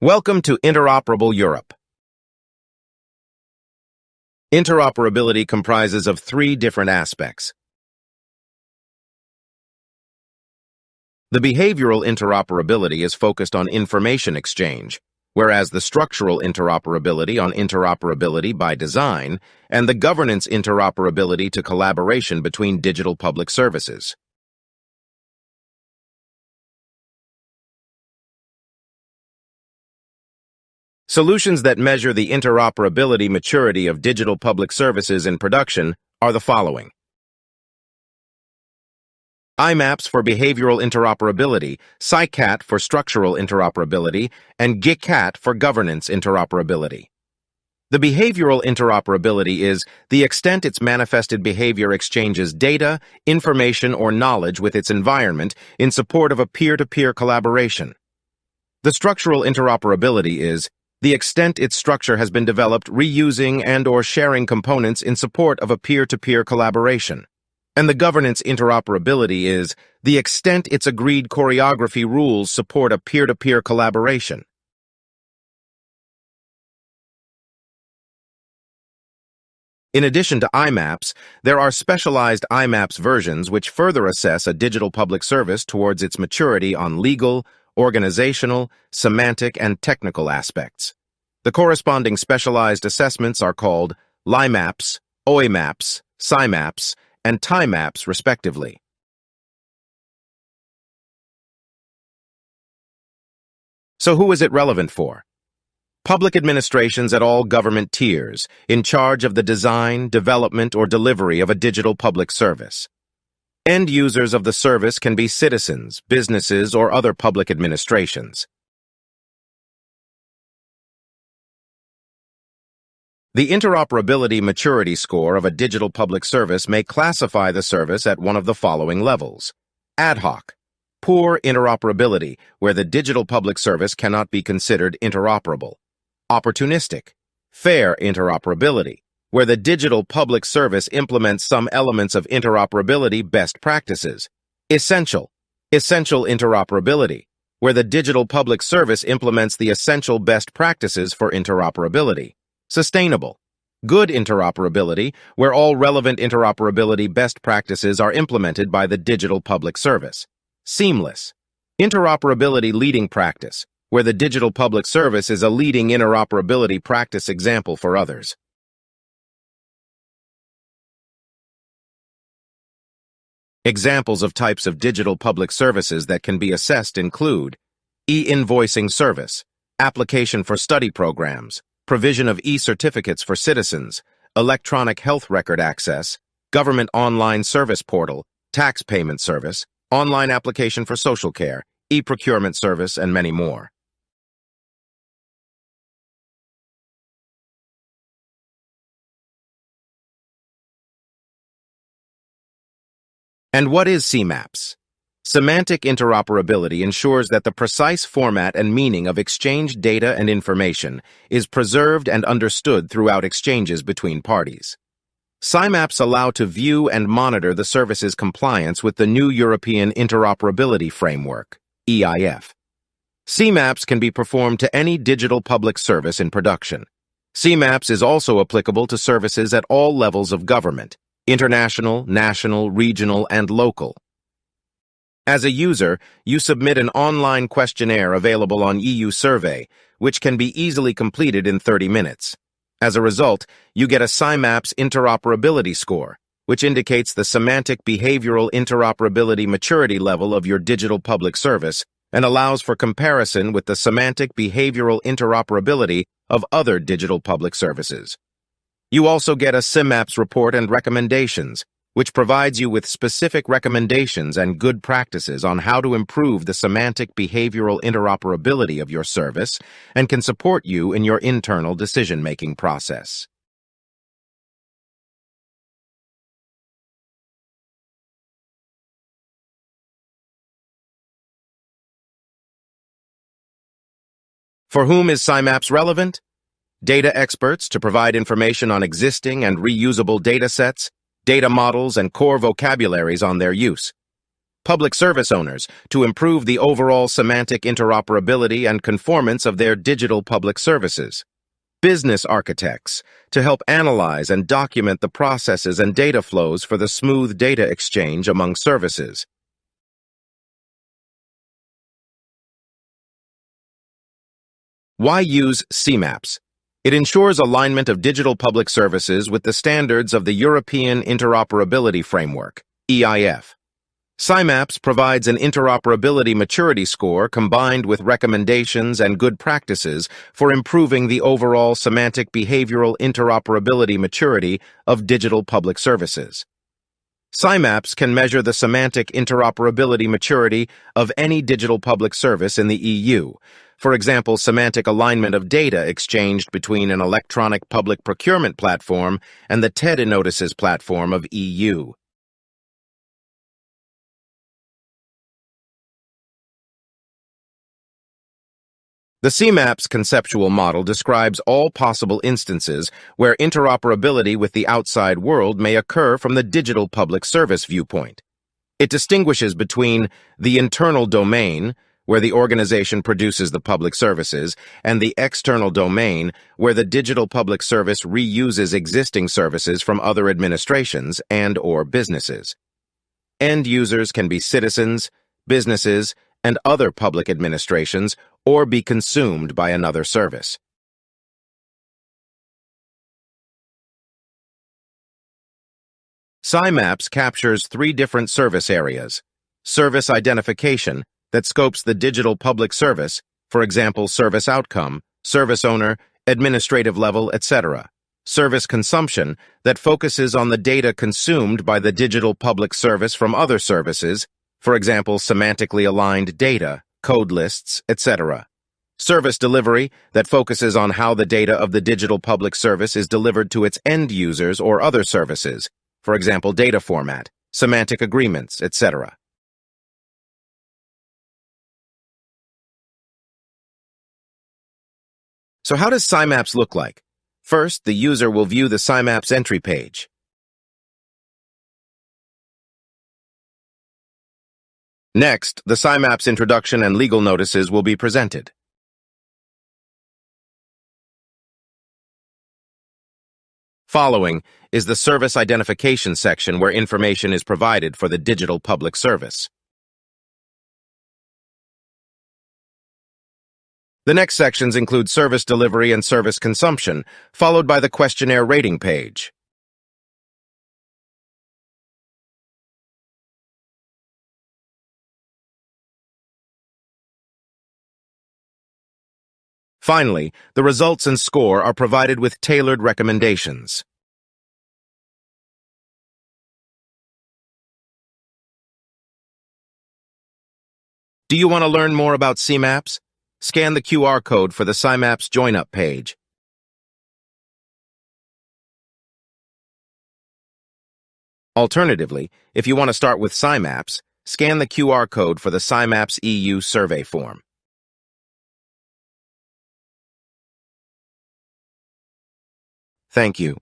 Welcome to Interoperable Europe. Interoperability comprises of three different aspects. The behavioral interoperability is focused on information exchange, whereas the structural interoperability on interoperability by design, and the governance interoperability to collaboration between digital public services. Solutions that measure the interoperability maturity of digital public services in production are the following. SIMAPS for behavioral interoperability, SICAT for structural interoperability, and GICAT for governance interoperability. The behavioral interoperability is the extent its manifested behavior exchanges data, information, or knowledge with its environment in support of a peer-to-peer collaboration. The structural interoperability is the extent its structure has been developed reusing and/or sharing components in support of a peer-to-peer collaboration. And the governance interoperability is the extent its agreed choreography rules support a peer-to-peer collaboration. In addition to IMAPS, there are specialized IMAPS versions which further assess a digital public service towards its maturity on legal, organizational, semantic, and technical aspects. The corresponding specialized assessments are called LIMAPS, OIMAPS, SIMAPS, and TIMAPS, respectively. So who is it relevant for? Public administrations at all government tiers, in charge of the design, development, or delivery of a digital public service. End users of the service can be citizens, businesses, or other public administrations. The Interoperability Maturity Score of a digital public service may classify the service at one of the following levels. Ad hoc, poor interoperability, where the digital public service cannot be considered interoperable. Opportunistic, fair interoperability, where the digital public service implements some elements of interoperability best practices. Essential interoperability, where the digital public service implements the essential best practices for interoperability. Sustainable, good interoperability, where all relevant interoperability best practices are implemented by the digital public service. Seamless, interoperability leading practice, where the digital public service is a leading interoperability practice example for others. Examples of types of digital public services that can be assessed include e-invoicing service, application for study programs, provision of e-certificates for citizens, electronic health record access, government online service portal, tax payment service, online application for social care, e-procurement service, and many more. And what is SIMAPS? Semantic interoperability ensures that the precise format and meaning of exchanged data and information is preserved and understood throughout exchanges between parties. SIMAPS allow to view and monitor the service's compliance with the new European Interoperability Framework, EIF. SIMAPS can be performed to any digital public service in production. SIMAPS is also applicable to services at all levels of government, international, national, regional, and local. As a user, you submit an online questionnaire available on EU Survey, which can be easily completed in 30 minutes. As a result, you get a SIMAPS interoperability score, which indicates the semantic behavioral interoperability maturity level of your digital public service and allows for comparison with the semantic behavioral interoperability of other digital public services. You also get a SIMAPS report and recommendations, which provides you with specific recommendations and good practices on how to improve the semantic behavioral interoperability of your service and can support you in your internal decision-making process. For whom is SIMAPS relevant? Data experts to provide information on existing and reusable data sets, data models, and core vocabularies on their use. Public service owners to improve the overall semantic interoperability and conformance of their digital public services. Business architects to help analyze and document the processes and data flows for the smooth data exchange among services. Why use SIMAPS? It ensures alignment of digital public services with the standards of the European Interoperability Framework, EIF. SIMAPS provides an interoperability maturity score combined with recommendations and good practices for improving the overall semantic behavioral interoperability maturity of digital public services. SIMAPS can measure the semantic interoperability maturity of any digital public service in the EU. For example, semantic alignment of data exchanged between an electronic public procurement platform and the TED notices platform of EU. The SIMAPS conceptual model describes all possible instances where interoperability with the outside world may occur from the digital public service viewpoint. It distinguishes between the internal domain, where the organization produces the public services, and the external domain, where the digital public service reuses existing services from other administrations and/or businesses. End users can be citizens, businesses, and other public administrations, or be consumed by another service. SIMAPS captures 3 different service areas. Service identification, that scopes the digital public service, for example, service outcome, service owner, administrative level, etc. Service consumption, that focuses on the data consumed by the digital public service from other services, for example, semantically aligned data, code lists, etc. Service delivery, that focuses on how the data of the digital public service is delivered to its end users or other services, for example, data format, semantic agreements, etc. So how does SIMAPS look like? First, the user will view the SIMAPS entry page. Next, the SIMAPS introduction and legal notices will be presented. Following is the service identification section where information is provided for the digital public service. The next sections include service delivery and service consumption, followed by the questionnaire rating page. Finally, the results and score are provided with tailored recommendations. Do you want to learn more about SIMAPS? Scan the QR code for the SIMAPS Join-Up page. Alternatively, if you want to start with SIMAPS, scan the QR code for the SIMAPS EU survey form. Thank you.